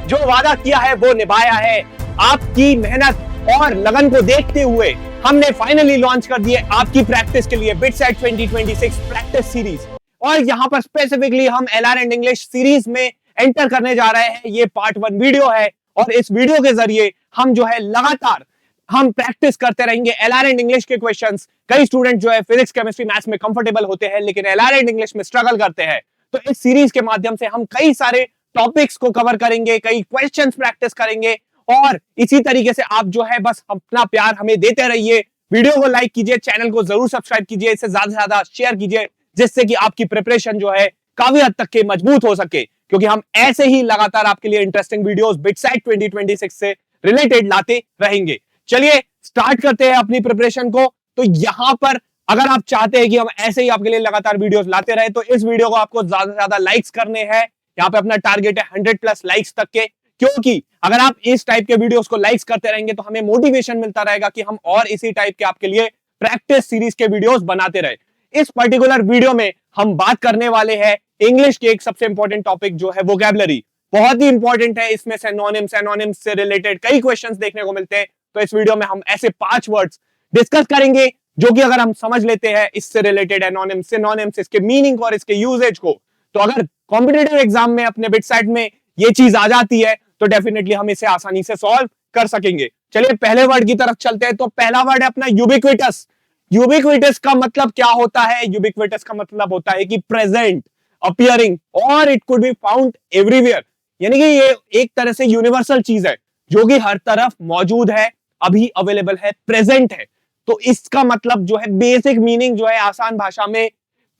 जो वादा किया है वो निभाया है। आपकी मेहनत और लगन को देखते हुए हमने फाइनली लॉन्च कर दिए आपकी प्रैक्टिस के लिए बिटसेट 2026 प्रैक्टिस सीरीज। और यहाँ पर स्पेसिफिकली हम एलआर एंड इंग्लिश सीरीज में एंटर करने जा रहे हैं। ये पार्ट 1 वीडियो है और इस वीडियो के जरिए हम जो है लगातार हम प्रैक्टिस करते रहेंगे एलआर एंड इंग्लिश के क्वेश्चंस। कई स्टूडेंट जो है फिजिक्स, केमिस्ट्री, मैथ्स में कंफर्टेबल होते हैं लेकिन एलआर एंड इंग्लिश में स्ट्रगल करते हैं। तो इस सीरीज के माध्यम से हम कई सारे टॉपिक्स को कवर करेंगे, कई क्वेश्चंस प्रैक्टिस करेंगे और इसी तरीके से आप जो है बस अपना प्यार हमें देते रहिए। वीडियो को लाइक कीजिए, चैनल को जरूर सब्सक्राइब कीजिए, इसे ज्यादा से ज्यादा शेयर कीजिए जिससे कि आपकी प्रिपरेशन जो है काफी हद तक के मजबूत हो सके, क्योंकि हम ऐसे ही लगातार आपके लिए इंटरेस्टिंग वीडियोस बिटसेट 2026 से रिलेटेड लाते रहेंगे। चलिए स्टार्ट करते हैं अपनी प्रिपरेशन को। तो यहां पर अगर आप चाहते हैं कि हम ऐसे ही आपके लिए लगातार वीडियोस लाते रहे तो इस वीडियो को आपको ज्यादा से ज्यादा लाइक्स करने हैं। यहाँ पे अपना टारगेट है 100+ लाइक्स तक के, क्योंकि अगर आप इस टाइप के वीडियोस को लाइक्स करते रहेंगे तो हमें मोटिवेशन मिलता रहेगा कि हम और इसी टाइप के आपके लिए प्रैक्टिस सीरीज के वीडियोस बनाते रहे। इस पर्टिकुलर वीडियो में हम बात करने वाले हैं इंग्लिश के एक सबसे इंपॉर्टेंट टॉपिक जो है वोकैबुलरी। बहुत ही इंपॉर्टेंट है, इसमें सिनोनिम्स से रिलेटेड कई क्वेश्चंस देखने को मिलते हैं। तो इस वीडियो में हम ऐसे 5 वर्ड्स डिस्कस करेंगे जो कि अगर हम समझ लेते हैं इससे रिलेटेड एनोनिम्स, सिनोनिम्स, इसके मीनिंग और इसके यूजेज को, तो अगर कॉम्पिटिटिव एग्जाम में अपने बिटसेट में ये चीज आ जाती है तो डेफिनेटली हम इसे आसानी से सॉल्व कर सकेंगे। चलिए पहले वर्ड की तरफ चलते हैं। तो पहला वर्ड है अपना यूबिक्विटस। यूबिक्विटस का मतलब क्या होता है? यूबिक्विटस का मतलब होता है कि प्रेजेंट, अपीयरिंग और it could be found everywhere. यानी कि ये एक तरह से यूनिवर्सल चीज है जो कि हर तरफ मौजूद है, अभी अवेलेबल है, प्रेजेंट है। तो इसका मतलब जो है बेसिक मीनिंग जो है आसान भाषा में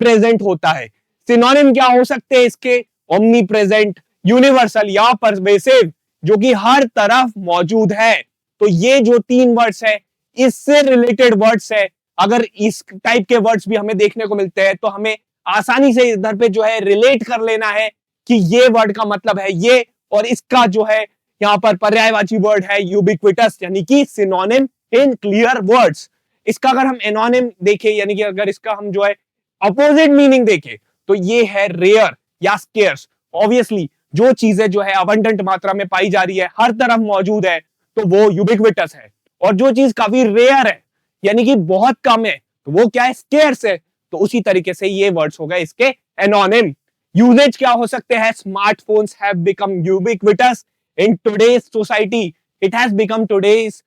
प्रेजेंट होता है। सिनोनिम क्या हो सकते हैं इसके? ओमनी प्रेजेंट, यूनिवर्सल या परवेसिव, जो कि हर तरफ मौजूद है। तो ये जो 3 वर्ड्स है इससे रिलेटेड वर्ड्स है। अगर इस टाइप के वर्ड्स भी हमें देखने को मिलते हैं तो हमें आसानी से इधर पे जो है रिलेट कर लेना है कि ये वर्ड का मतलब है ये, और इसका जो है यहाँ पर पर्यायवाची वर्ड है यूबिक्विटस, यानी कि सिनोनिम इन क्लियर वर्ड्स। इसका अगर हम एनोनिम देखें, यानी कि अगर इसका हम जो है अपोजिट मीनिंग देखें, तो ये है रेयर या स्केर्स। ऑब्वियसली जो चीजें जो है अबंडेंट मात्रा में पाई जा रही है, हर तरफ मौजूद है, तो वो यूबिक्विटस है। और जो चीज काफी रेयर है, यानी कि बहुत कम है, तो वो क्या है? स्केर्स है। तो उसी तरीके से ये वर्ड्स हो गए इसके एनोनिम। यूजेज क्या हो सकते हैं? Smartphones have become ubiquitous in today's society. It has become today's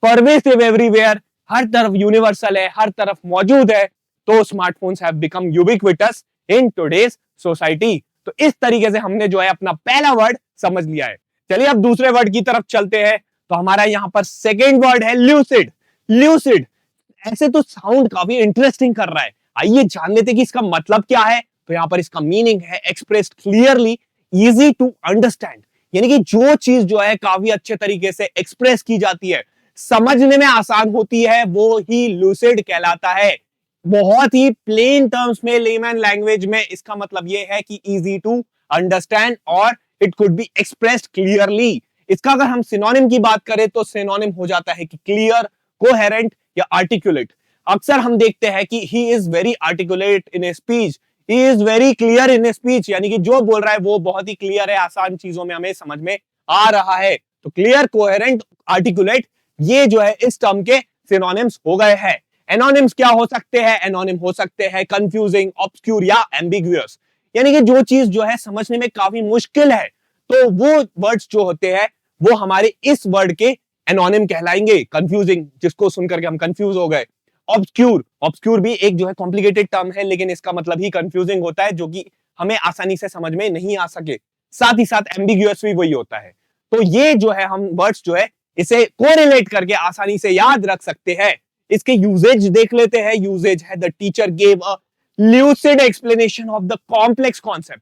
pervasive everywhere. हर तरफ यूनिवर्सल है, हर तरफ मौजूद है, तो smartphones have become ubiquitous in today's society. तो इस तरीके से हमने जो है अपना पहला वर्ड समझ लिया है। चलिए अब दूसरे वर्ड की तरफ चलते हैं। तो हमारा यहाँ पर सेकेंड वर्ड है ल्यूसिड। ल्यूसिड ऐसे तो साउंड काफी इंटरेस्टिंग कर रहा है, आइए जान लेते कि इसका मतलब क्या है। तो यहाँ पर इसका मीनिंग है expressed clearly, easy to understand. यानी कि जो चीज जो है काफी अच्छे तरीके से एक्सप्रेस की जाती है, समझने में आसान होती है, वो ही लूसिड कहलाता है। बहुत ही प्लेन टर्म्स में, लेमन लैंग्वेज में इसका मतलब ये है कि इजी टू अंडरस्टैंड और it could be expressed clearly. इसका अगर हम सिनोनिम की बात करें तो सिनोनिम हो जाता है कि क्लियर, कोहेरेंट या आर्टिकुलेट। अक्सर हम देखते हैं कि he is very articulate in a speech, he is very clear in a speech, यानी कि जो बोल रहा है वो बहुत ही क्लियर है, आसान चीजों में हमें समझ में आ रहा है। तो क्लियर, कोहेरेंट, आर्टिकुलेट, ये जो है इस टर्म के सिनोनिम्स हो गए हैं। एनोनिम्स क्या हो सकते हैं? एनोनिम हो सकते हैं कंफ्यूजिंग, ऑब्स्क्यूर या एम्बिगुअस। यानी कि जो चीज जो है समझने में काफी मुश्किल है, तो वो वर्ड्स जो होते हैं वो हमारे इस वर्ड के एनोनिम कहलाएंगे। कंफ्यूजिंग, जिसको सुनकर के हम कंफ्यूज हो गए। ऑब्स्क्यूर, ऑब्स्क्यूर भी एक जो है कॉम्प्लिकेटेड टर्म है, लेकिन इसका मतलब ही कंफ्यूजिंग होता है, जो कि हमें आसानी से समझ में नहीं आ सके। साथ ही साथ एम्बिगुअस भी वही होता है। तो ये जो है हम वर्ड्स जो है इसे कोरिलेट करके आसानी से याद रख सकते हैं। इसके यूजेज देख लेते हैं। यूजेज है the teacher gave a lucid explanation of the complex concept.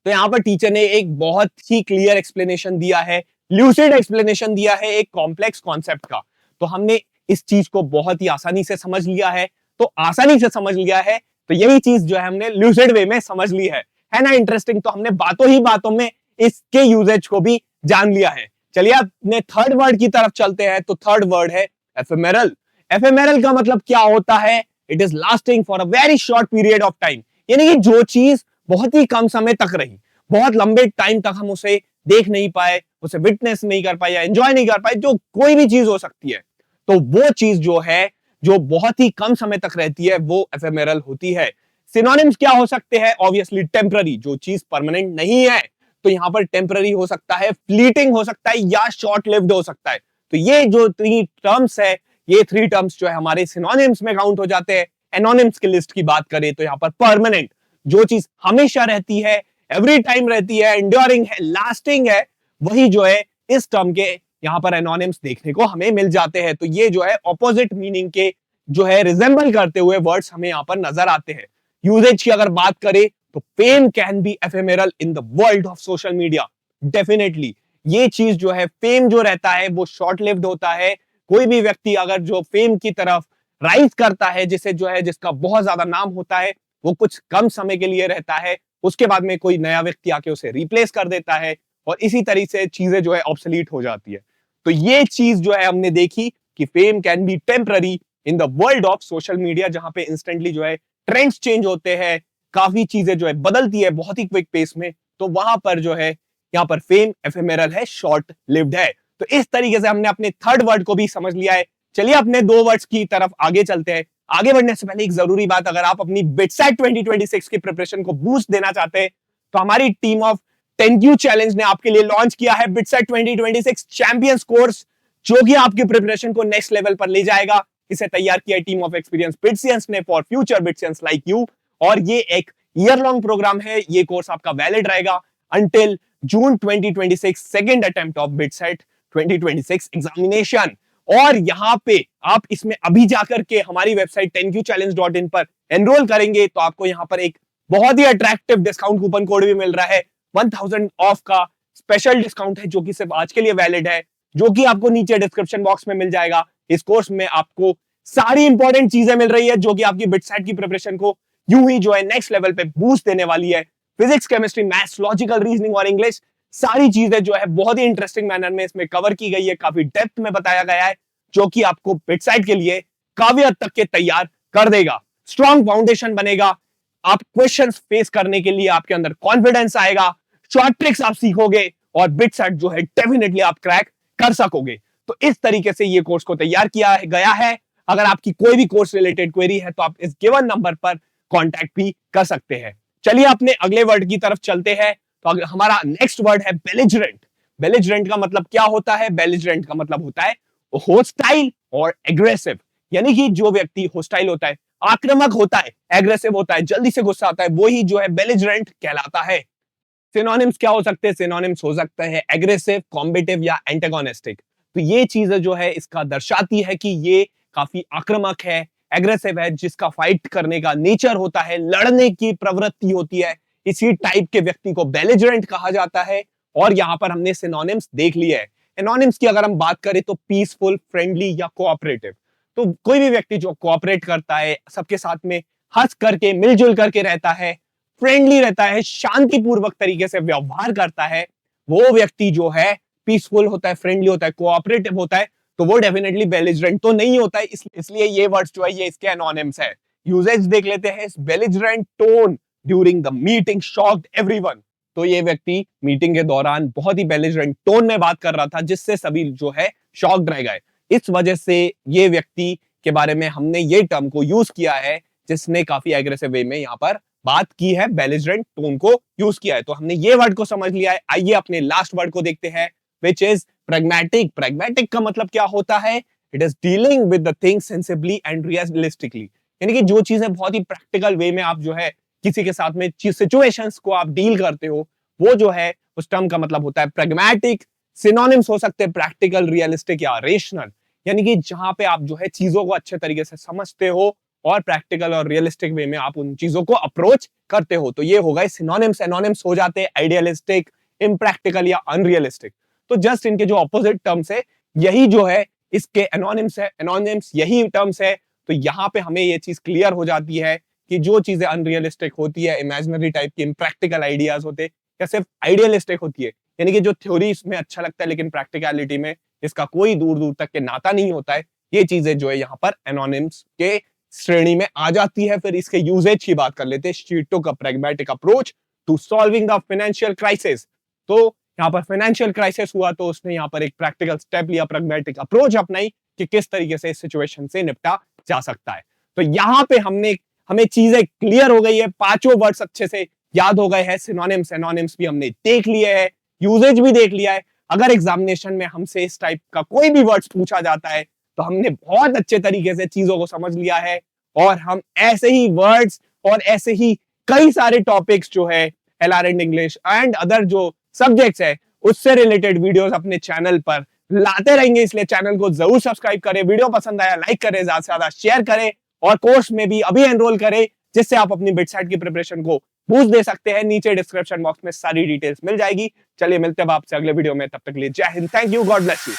तो यहाँ पर टीचर ने एक बहुत ही क्लियर एक्सप्लेनेशन दिया है, ल्यूसिड एक्सप्लेनेशन दिया है एक कॉम्प्लेक्स कॉन्सेप्ट का। तो हमने इस चीज को बहुत ही आसानी से समझ लिया है। तो आसानी से समझ लिया है तो यही चीज जो है हमने ल्यूसिड वे में समझ ली है ना इंटरेस्टिंग? तो हमने बातों ही बातों में इसके यूजेज को भी जान लिया है। चलिए अपने थर्ड वर्ड की तरफ चलते हैं। तो थर्ड वर्ड है एफेमेरल। एफेमेरल का मतलब क्या होता है? It is lasting for a very short period of time. यानी कि जो चीज बहुत ही कम समय तक रही, बहुत लंबे टाइम तक हम उसे देख नहीं पाए, उसे विटनेस नहीं कर पाए या एंजॉय नहीं कर पाए, जो कोई भी चीज हो सकती है, तो वो चीज जो है जो बहुत ही कम समय तक रहती है वो एफेमेरल होती है। सिनोनिम्स क्या हो सकते हैं? ऑब्वियसली टेम्पररी, जो चीज परमानेंट नहीं है, तो यहां पर टेम्पररी हो सकता है, फ्लीटिंग हो सकता है या शॉर्ट लिव्ड हो सकता है। तो ये जो थ्री टर्म्स है, ये थ्री टर्म्स जो है हमारे सिनोनिम्स में काउंट हो जाते हैं। एनोनिम्स की लिस्ट की बात करें तो यहाँ पर परमानेंट, जो चीज हमेशा रहती है, एवरी टाइम रहती है, एंड्योरिंग है, लास्टिंग है, वही जो है इस टर्म के यहाँ पर एनोनिम्स देखने को हमें मिल जाते हैं। तो ये जो है ऑपोजिट मीनिंग के जो है रिजेंबल करते हुए वर्ड्स हमें यहाँ पर नजर आते हैं। यूजेज की अगर बात करें तो fame can be ephemeral in the world of social media. Definitely ये चीज जो है, फेम जो रहता है वो शॉर्ट लिव्ड होता है। कोई भी व्यक्ति अगर जो फेम की तरफ राइज करता है, जिसे जो है जिसका बहुत ज्यादा नाम होता है, वो कुछ कम समय के लिए रहता है, उसके बाद में कोई नया व्यक्ति आके उसे रिप्लेस कर देता है और इसी तरीके से चीजें जो है ऑब्सोलीट हो जाती है। तो ये चीज जो है हमने देखी कि fame can B temporary in the world of social media, जहां पे इंस्टेंटली जो है ट्रेंड्स चेंज होते हैं, काफी चीजें जो है बदलती है बहुत ही क्विक पेस में, तो वहां पर जो है यहाँ पर फेम एफेमेरल है, शॉर्ट लिव्ड है। तो इस तरीके से हमने अपने थर्ड वर्ड को भी समझ लिया है। चलिए अपने दो वर्ड्स की तरफ आगे चलते हैं। आगे बढ़ने से पहले एक जरूरी बात, अगर आप अपनी बिटसाइट 2026 की प्रिपरेशन को बूस्ट देना चाहते हैं तो हमारी टीम ऑफ 10Q चैलेंज ने आपके लिए लॉन्च किया है बिटसाइट 2026 चैंपियंस कोर्स, जो कि आपकी प्रिपरेशन को नेक्स्ट लेवल पर ले जाएगा। इसे तैयार किया टीम ऑफ एक्सपीरियंस बिटसियंस ने फॉर फ्यूचर बिटसियंस लाइक यू, और ये एक ईयर लॉन्ग प्रोग्राम है। ये कोर्स आपका वैलिड रहेगा until June 2026 second attempt of BITSAT 2026 examination. और यहाँ पे आप इसमें अभी जाकर के हमारी वेबसाइट 10qchallenge.in पर एनरोल करेंगे तो आपको यहाँ पर एक बहुत ही अट्रैक्टिव डिस्काउंट कूपन कोड भी मिल रहा है। 1000 ऑफ का स्पेशल डिस्काउंट है, जो कि सिर्फ आज के लिए वैलिड है, जो कि आपको नीचे डिस्क्रिप्शन बॉक्स में मिल जाएगा। इस कोर्स में आपको सारी इंपॉर्टेंट चीजें मिल रही है जो कि आपकी बिटसाइट की प्रिपरेशन को यूं ही जो है नेक्स्ट लेवल पे बूस्ट देने वाली है। Physics, chemistry, maths, logical reasoning और इंग्लिश, सारी चीजें जो है बहुत ही इंटरेस्टिंग मैनर में इसमें कवर की गई है, काफी डेप्थ में बताया गया है, जो कि आपको बिटसाइट के लिए काफी हद तक के तैयार कर देगा। स्ट्रॉन्ग फाउंडेशन बनेगा, आप क्वेश्चंस फेस करने के लिए आपके अंदर कॉन्फिडेंस आएगा, शॉर्ट ट्रिक्स आप सीखोगे और बिटसाइट जो है डेफिनेटली आप क्रैक कर सकोगे। तो इस तरीके से ये कोर्स को तैयार किया गया है। अगर आपकी कोई भी कोर्स रिलेटेड क्वेरी है तो आप इस गिवन नंबर पर कांटेक्ट भी कर सकते हैं। चलिए अपने अगले वर्ड की तरफ चलते हैं। तो हमारा नेक्स्ट वर्ड है बेलिजरेंट। बेलिजरेंट का मतलब क्या होता है? बेलिजरेंट का मतलब होता है होस्टाइल और एग्रेसिव, यानी कि जो व्यक्ति होस्टाइल होता है, आक्रामक होता है, एग्रेसिव होता है, जल्दी से गुस्सा आता है, वो ही जो है बेलिजरेंट कहलाता है। सिनोनिम्स क्या हो सकते हैं? सिनोनिम्स हो सकते हैं एग्रेसिव, कॉम्बेटिव या एंटेगोनिस्टिक। तो ये चीजें जो है इसका दर्शाती है कि ये काफी आक्रामक है, एग्रेसिव है, जिसका फाइट करने का नेचर होता है, लड़ने की प्रवृत्ति होती है, इसी टाइप के व्यक्ति को बेलिजरेंट कहा जाता है। और यहां पर हमने सिनोनिम्स देख लिए है। एनोनिम्स की अगर हम बात करें तो पीसफुल, फ्रेंडली या कोऑपरेटिव। तो कोई भी व्यक्ति जो कोऑपरेट करता है, सबके साथ में हंस करके मिलजुल करके रहता है, फ्रेंडली रहता है, शांतिपूर्वक तरीके से व्यवहार करता है, वो व्यक्ति जो है पीसफुल होता है, फ्रेंडली होता है, कोऑपरेटिव होता है, तो वो डेफिनेटली बेलिजरेंट तो नहीं होता है। इसलिए ये वर्ड्स जो है ये इसके एनोनिम्स है। यूजेज देख लेते हैं। Belligerent tone during the meeting shocked everyone. तो ये व्यक्ति मीटिंग के दौरान बहुत ही बेलिजरेंट टोन में बात कर रहा था, जिससे सभी जो है शॉक्ड रह गए। इस वजह से ये व्यक्ति के बारे में हमने ये टर्म को यूज किया है, जिसने काफी एग्रेसिव वे में यहाँ पर बात की है, बेलिजरेंट टोन को यूज किया है। तो हमने ये वर्ड को समझ लिया है। आइए अपने लास्ट वर्ड को देखते हैं, which is pragmatic। pragmatic का मतलब क्या होता है? It is dealing with the things sensibly and realistically। यानी कि जो चीजें बहुत ही प्रैक्टिकल वे में आप जो है किसी के साथ में सिचुएशंस को आप डील करते हो, वो जो है उस टर्म का मतलब होता है pragmatic। सिनोनिम्स हो सकते हैं प्रैक्टिकल, रियलिस्टिक या रेशनल, यानी कि जहां पे आप जो है चीजों को अच्छे तरीके से समझते हो और प्रैक्टिकल और रियलिस्टिक वे में आप उन चीजों को अप्रोच करते हो। तो ये हो गए सिनोनिम्स। एनोनिम्स हो जाते हैं आइडियलिस्टिक, इम्प्रैक्टिकल या अनरियलिस्टिक। तो जस्ट इनके जो ऑपोजिट टर्म्स है, यही जो है इसके एनोनिम्स है। एनोनिम्स यही टर्म्स है। तो यहाँ पे हमें ये चीज क्लियर हो जाती है कि जो चीजें अनरियलिस्टिक होती है, इमेजिनरी टाइप की, इम्प्रैक्टिकल आइडियाज होते हैं, या सिर्फ आइडियलिस्टिक होती है, यानी कि जो थ्योरी में अच्छा लगता है लेकिन प्रैक्टिकलिटी में इसका कोई दूर दूर तक के नाता नहीं होता है, ये चीजें जो है यहाँ पर एनोनिम्स के श्रेणी में आ जाती है। फिर इसके यूजेज की बात कर लेते हैं। She took a pragmatic approach to solving the financial crisis. तो यहाँ पर फाइनेंशियल क्राइसिस हुआ तो उसने यहाँ पर एक प्रैक्टिकल स्टेप लिया, प्रैग्मेटिक अप्रोच अपनाई कि किस तरीके से इस सिचुएशन से निपटा जा सकता है। तो यहाँ पे हमें चीजें क्लियर हो गई है, पांचों वर्ड्स अच्छे से याद हो गए हैं, सिनोनिम्स एनोनिम्स भी हमने देख लिए हैं, यूजेज भी देख लिया है। अगर एग्जामिनेशन में हमसे इस टाइप का कोई भी वर्ड्स पूछा जाता है तो हमने बहुत अच्छे तरीके से चीजों को समझ लिया है, और हम ऐसे ही वर्ड्स और ऐसे ही कई सारे टॉपिक्स जो है LR and English and other जो सब्जेक्ट्स है उससे रिलेटेड वीडियोस अपने चैनल पर लाते रहेंगे। इसलिए चैनल को जरूर सब्सक्राइब करें, वीडियो पसंद आया लाइक करें, ज्यादा से ज्यादा शेयर करें, और कोर्स में भी अभी एनरोल करें जिससे आप अपनी बिटसेट की प्रिपरेशन को बूस्ट दे सकते हैं। नीचे डिस्क्रिप्शन बॉक्स में सारी डिटेल्स मिल जाएगी। चलिए मिलते हैं आपसे अगले वीडियो में, तब तक के लिए जय Hind, thank you, God bless you.